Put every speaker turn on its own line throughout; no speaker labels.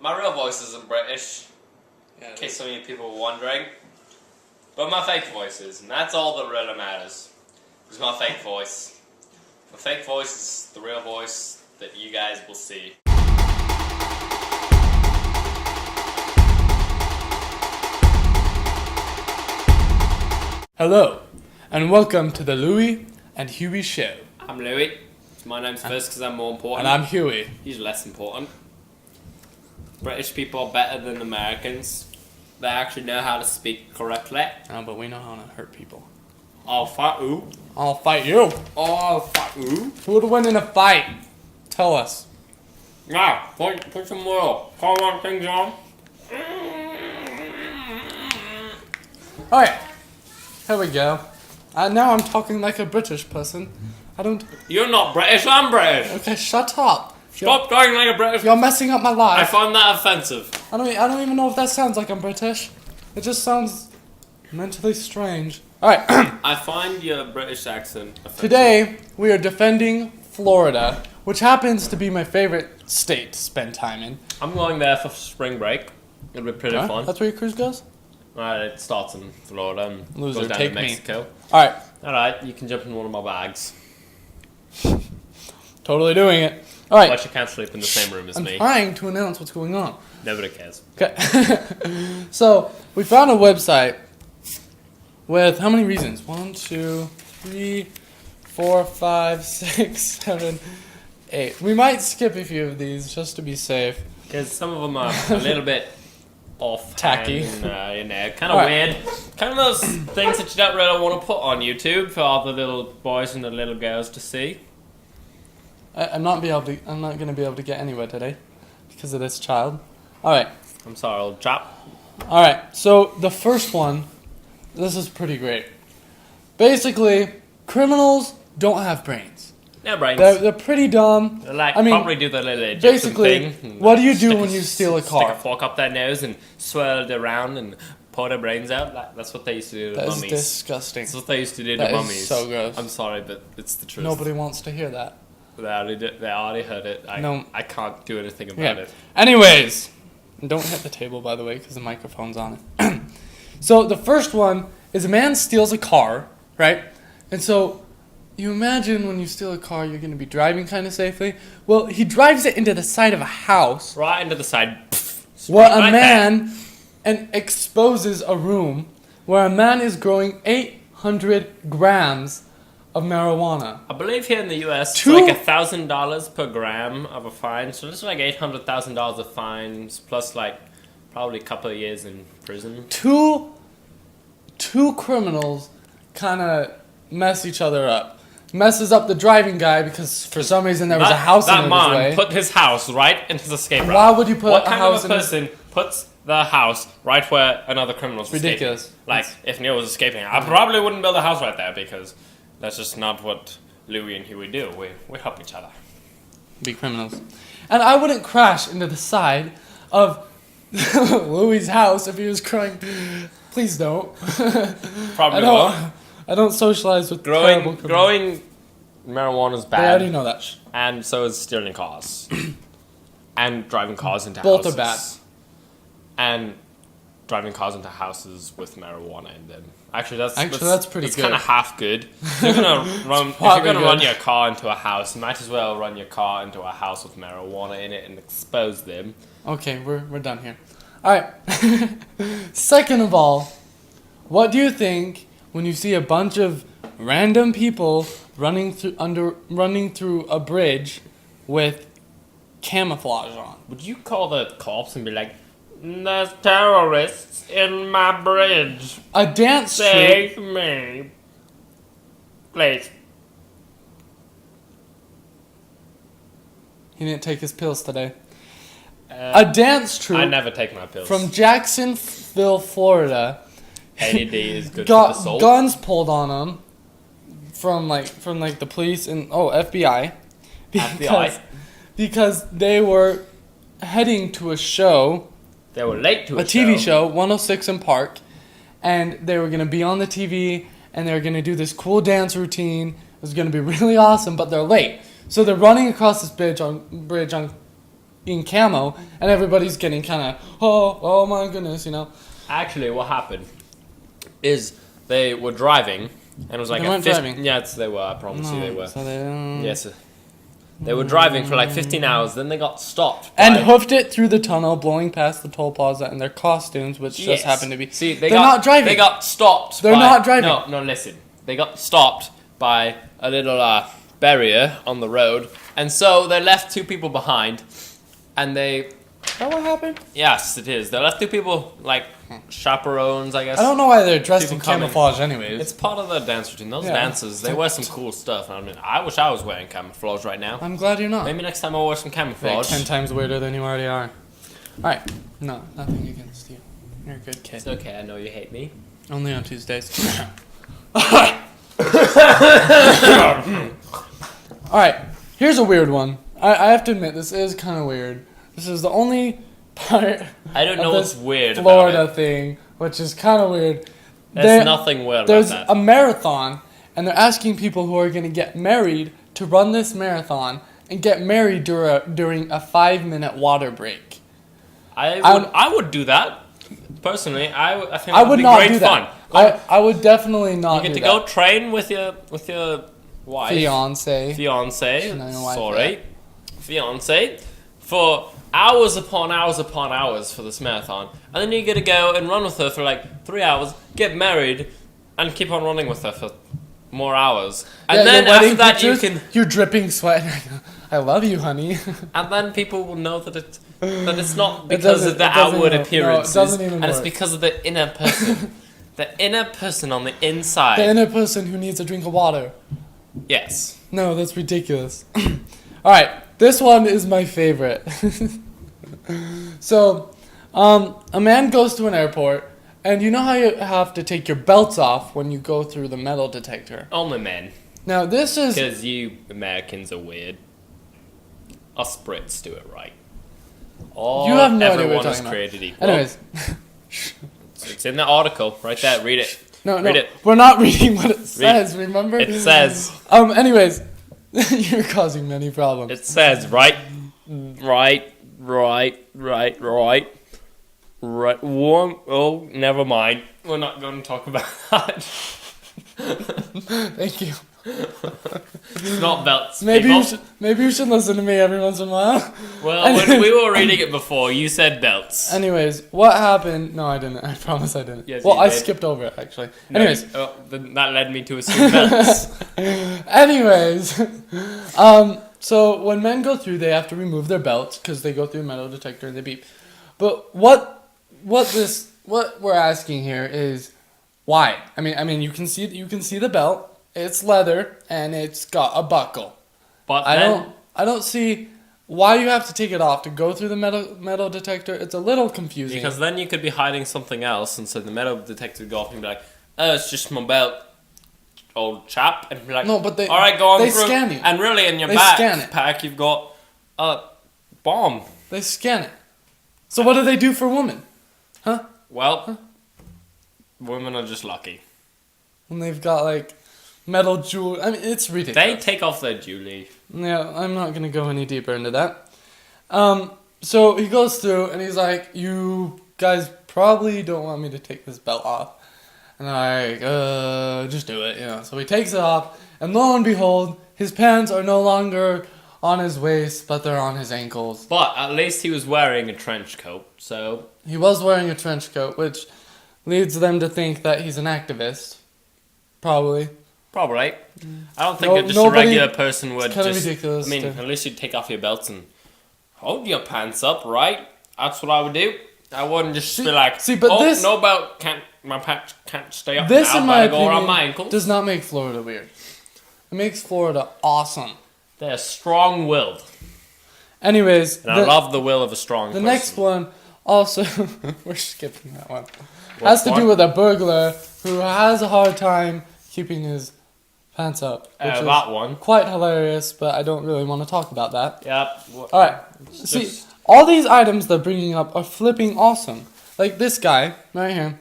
My real voice isn't British, in case some of you people were wondering. But my fake voice is, and that's all that really matters. Is my fake voice. My fake voice is the real voice that you guys will see.
Hello, and welcome to the Louie and Huey Show.
I'm Louie. My name's first because I'm more important.
And I'm Huey.
He's less important. British people are better than Americans. They actually know how to speak correctly.
Oh, but we know how to hurt people.
I'll fight you.
I'll fight you.
Oh, I'll fight you.
Who would win in a fight? Tell us.
Now, put some more. Call on things on.
Alright, here we go. Now I'm talking like a British person.
You're not British, I'm British.
Okay, shut up.
Stop talking like a British.
You're messing up my life.
I find that offensive.
I don't even know if that sounds like I'm British. It just sounds mentally strange. Alright.
I find your British accent offensive.
Today, we are defending Florida, which happens to be my favorite state to spend time in.
I'm going there for spring break. It'll be pretty fun.
That's where your cruise goes?
It starts in Florida and
Loser,
goes down
take
to Mexico.
Alright.
Alright, you can jump in one of my bags.
Totally doing it. Alright.
But you can't sleep in the same room as me.
I'm trying to announce what's going on.
Nobody cares.
Okay. So, we found a website with how many reasons? 1, 2, 3, 4, 5, 6, 7, 8. We might skip a few of these just to be safe.
Because some of them are a little bit off.
Tacky.
And, kind of weird. Kind of those things that you don't really want to put on YouTube for all the little boys and the little girls to see.
I'm not going to be able to get anywhere today because of this child. All right.
I'm sorry, old chap.
All right. So the first one, this is pretty great. Basically, criminals don't have brains.
No brains.
They're pretty dumb.
They're probably do the little Egyptian
basically,
thing.
what do you do when you steal a car?
Stick a fork up their nose and swirl it around and pour their brains out. That's what they used to do to mummies.
That is disgusting.
That's what they used to do to
That
mummies.
is so gross.
I'm sorry, but it's the truth.
Nobody wants to hear that.
They already heard it. I can't do anything about it.
Anyways, don't hit the table, by the way, because the microphone's on it. So the first one is a man steals a car, right? And so you imagine when you steal a car, you're going to be driving kind of safely. Well, he drives it into the side of a house.
Right into the side.
And exposes a room where a man is growing 800 grams of marijuana.
I believe here in the US, it's like $1,000 per gram of a fine. So it's like $800,000 of fines plus like probably a couple of years in prison.
Two criminals kind of mess each other up. Messes up the driving guy because for some reason there was a house in his way.
That man put his house right in his escape route.
Why would you put a house in
What kind of a person puts the house right where another criminal's escaping?
Ridiculous.
Like, if Neil was escaping, I probably wouldn't build a house right there because that's just not what Louie and Huey do. We help each other.
Be criminals. And I wouldn't crash into the side of Louie's house if he was crying. Please don't.
Probably won't.
I don't socialize with terrible criminals.
Growing marijuana is bad.
I already know that.
And so is stealing cars. And driving cars into houses.
Both are bad.
And driving cars into houses with marijuana in them. Actually, that's
pretty good.
It's kind of half good. If you're gonna run your car into a house, you might as well run your car into a house with marijuana in it and expose them.
Okay, we're done here. All right. Second of all, what do you think when you see a bunch of random people running through a bridge with camouflage on?
Would you call the cops and be like, "There's terrorists in my bridge.
A dance troupe.
Save me, please."
He didn't take his pills today. A dance troupe.
I never take my pills.
From Jacksonville, Florida.
AD is good
got
for the soul.
Guns pulled on them from the police and FBI. Because they were heading to a show.
They were late to
a TV show, 106 in Park, and they were going to be on the TV, and they were going to do this cool dance routine. It was going to be really awesome, but they're late. So they're running across this bridge on being camo, and everybody's getting kind of, oh my goodness, you know.
Actually, what happened is they were driving, and it was like
They weren't driving.
Yes, they were. I promise you, they were.
So they,
Yes. They were driving for like 15 hours, then they got stopped.
And hoofed it through the tunnel, blowing past the toll plaza in their costumes, which just happened to be.
See,
they're not driving.
They got stopped.
They're not driving.
No, listen. They got stopped by a little barrier on the road, and so they left 2 people behind, and they...
Is that what happened?
Yes, it is. They left 2 people, like, chaperones, I guess.
I don't know why they're dressed in
People coming.
camouflage anyways.
It's part of the dance routine. Those
Yeah.
dancers, they wear some cool stuff. I mean, I wish I was wearing camouflage right now.
I'm glad you're not.
Maybe next time I'll wear some
Like
camouflage.
10 times weirder than you already are. Alright. No, nothing against you. You're a good kid.
It's okay, I know you hate me.
Only on Tuesdays. Alright, here's a weird one. I have to admit, this is kind of weird. This is the only part
I don't know
of
what's
this
weird
Florida
about it.
thing, which is kind of weird.
There's nothing weird about
There's
that.
a marathon, and they're asking people who are going to get married to run this marathon and get married during a 5-minute water break.
I would do that. Personally, I think
I
that would
would
be
not
great
do
fun.
that. I would definitely not
You get
do
to
that.
go train with your wife.
Fiance.
Fiance.
No, no wife,
Sorry. Fiance. For hours upon hours for this marathon. And then you get to go and run with her for like 3 hours, get married, and keep on running with her for more hours. And
Yeah,
then
your wedding
after that you
pictures,
can...
You're dripping sweat. I love you, honey.
And then people will know that it's not
It
because
doesn't-
of the
it doesn't
outward
even- no, it
appearances,
doesn't even
and it's
work.
because of the inner person. The inner person on the inside.
The inner person who needs a drink of water.
Yes.
No, that's ridiculous. Alright, this one is my favorite. So, a man goes to an airport, and you know how you have to take your belts off when you go through the metal detector?
Only men.
Now, this is...
Because you Americans are weird. Us Brits do it right.
You have no idea what you're
everyone is
talking about.
created equal.
Anyways.
It's in the article. Right there. Read it.
No,
Read it.
we're not reading what it says, remember?
It says...
Anyways. You're causing many problems.
It says right. Warm. Oh, never mind. We're not going to talk about that.
Thank you.
It's not belts.
Maybe
people.
you should listen to me every once in a while.
Well, when we were reading it before, you said belts.
Anyways, what happened? No, I didn't. I promise I didn't.
Yes,
well,
you
I
did.
skipped over it actually.
No,
Anyways,
that led me to assume belts.
anyways, so when men go through, they have to remove their belts because they go through a metal detector and they beep. But what we're asking here is why? I mean, you can see the belt. It's leather and it's got a buckle.
But
I don't see why you have to take it off to go through the metal detector. It's a little confusing.
because then you could be hiding something else, and so the metal detector would go off and be like, "Oh, it's just my belt, old chap," and be like,
No, but
all right, go on
they
through."
scan you.
And really, in your
They scan it.
backpack, you've got a bomb.
They scan it. So what do they do for women? Huh?
Well, women are just lucky.
When they've got like metal jewelry. I mean, it's ridiculous.
They take off their jewelry.
Yeah, I'm not gonna go any deeper into that. So he goes through and he's like, "You guys probably don't want me to take this belt off," and I'm like, just do it, you know. So he takes it off, and lo and behold, his pants are no longer on his waist, but they're on his ankles.
But at least he was wearing a trench coat, so...
He was wearing a trench coat, which leads them to think that he's an activist. Probably.
Probably. I don't think just a
nobody-
regular person would
it's kinda
just...
ridiculous
I mean,
to-
at least you'd take off your belts and hold your pants up, right? That's what I would do. I wouldn't just be like,
but
oh,
this-
no belt, my pants can't stay up
This,
now,
in my
gotta go around my
opinion,
ankles.
does not make Florida weird. It makes Florida awesome.
They're strong-willed.
Anyways,
And I love the will of a strong person.
the next one also, we're skipping that one,
What
has to
one?
do with a burglar who has a hard time keeping his pants up. Which is
that one.
quite hilarious, but I don't really want to talk about that.
Yep.
Alright, see, all these items they're bringing up are flipping awesome. Like this guy, right here.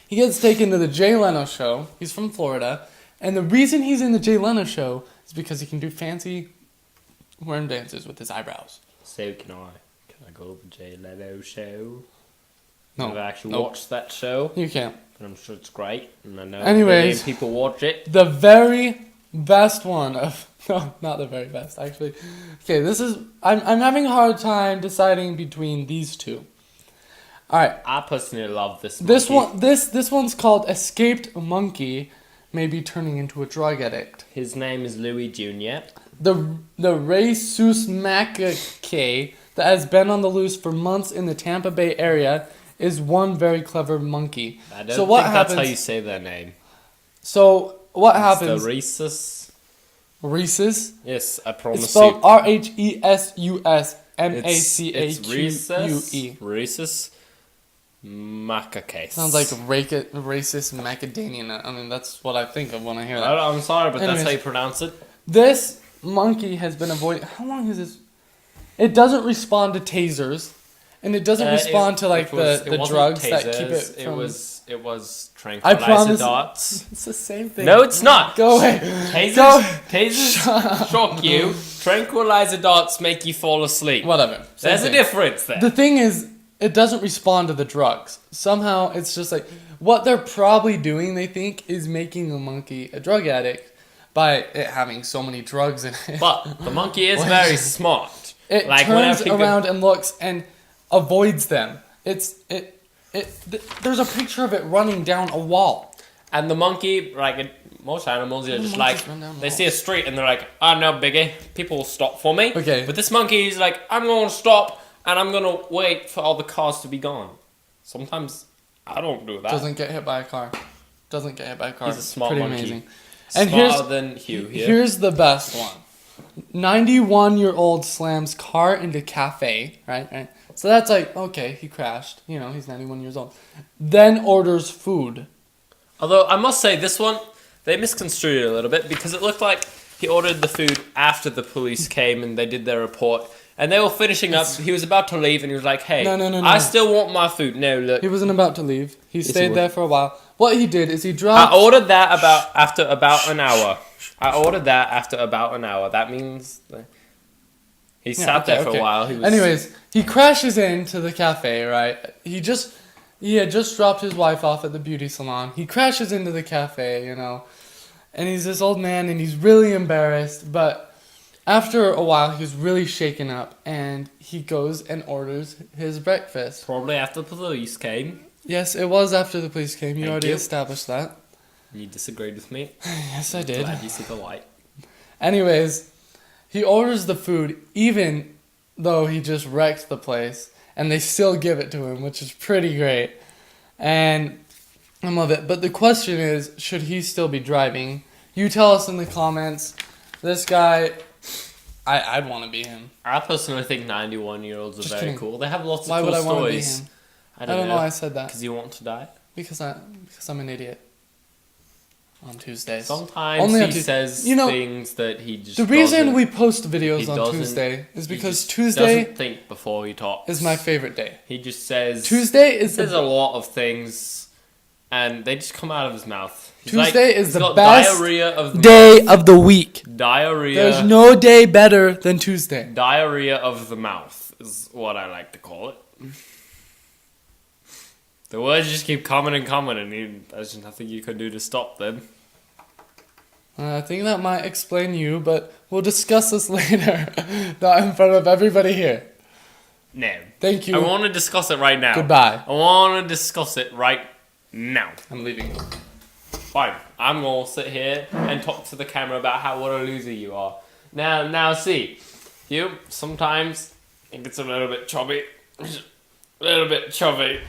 He gets taken to the Jay Leno show. He's from Florida. And the reason he's in the Jay Leno show is because he can do fancy worm dances with his eyebrows.
So can I. Can I go the Jay Leno show?
No.
I've actually watched that show.
You can't.
And I'm sure it's great. And I know
Anyways,
people watch it.
The very best one of... No, not the very best, actually. Okay, this is... I'm having a hard time deciding between these two. Alright.
I personally love this monkey.
This one's called Escaped Monkey, maybe turning into a drug addict.
His name is Louis Jr.
The rhesus macaque that has been on the loose for months in the Tampa Bay area is one very clever monkey.
I don't think that's how you say their name.
So what happens?
The rhesus.
Rhesus?
Yes, I promise you.
It's spelled RHESUS
It's rhesus macaque.
Sounds like racist macadamia. I mean, that's what I think of when I hear that.
I'm sorry, but
Anyways,
that's how you pronounce it.
This monkey has been avoiding... How long is this? It doesn't respond to tasers. And it doesn't respond to like the drugs
tasers,
that keep it from...
It was tranquilizer dots.
It's the same thing.
No, it's not.
Go away.
Tasers shock you. Tranquilizer dots make you fall asleep.
Whatever.
There's a difference there.
The thing is, it doesn't respond to the drugs. Somehow, it's just like... What they're probably doing, they think, is making a monkey a drug addict by it having so many drugs in it.
But the monkey is very smart.
It turns around and looks and avoids them. There's a picture of it running down a wall.
And the monkey, like most animals, are just like, they see a street and they're like, oh no, biggie, people will stop for me.
Okay.
But this monkey is like, I'm going to stop and I'm going to wait for all the cars to be gone. Sometimes I don't do that.
Doesn't get hit by a car. He's a
smart
Pretty
monkey.
amazing.
Smarter than Hugh here.
Here's the best one. 91-year-old slams car into cafe, right? So that's like, okay, he crashed. You know, he's 91 years old. Then orders food.
Although, I must say, this one, they misconstrued it a little bit because it looked like he ordered the food after the police came and they did their report. And they were finishing up. He was about to leave and he was like, hey,
No.
I still want my food. No, look.
He wasn't about to leave. He stayed there for a while. What he did is he dropped...
I ordered that after about an hour. That means... He sat there for a while.
Anyways, he crashes into the cafe, right? He had just dropped his wife off at the beauty salon. He crashes into the cafe, you know. And he's this old man and he's really embarrassed. But after a while, he's really shaken up. And he goes and orders his breakfast.
Probably after the police came.
Yes, it was after the police came. You already established that.
You disagreed with me.
Yes, I did.
Glad you see the light.
Anyways, he orders the food even though he just wrecked the place. And they still give it to him, which is pretty great. And I love it. But the question is, should he still be driving? You tell us in the comments. This guy, I'd want to be him.
I personally think 91-year-olds are very cool. They have lots of cool
stories. Why would I want to be him?
I don't know
why I said that.
Because you want to die?
Because I'm an idiot. On Tuesdays.
Sometimes he says things that he just
The reason we post videos on Tuesday is because Tuesday
doesn't think before he talks.
Is my favorite day.
He just says...
Tuesday is
says a lot of things and they just come out of his mouth.
Tuesday is the best
day
of the week.
Diarrhea.
There's no day better than Tuesday.
Diarrhea of the mouth is what I like to call it. The words just keep coming and there's just nothing you can do to stop them.
I think that might explain you, but we'll discuss this later. Not in front of everybody here.
No.
Thank you.
I want to discuss it right now.
Goodbye.
I want to discuss it right now.
I'm leaving.
Fine. I'm going to sit here and talk to the camera about what a loser you are. Now see. You, sometimes, it gets a little bit chubby. A little bit chubby.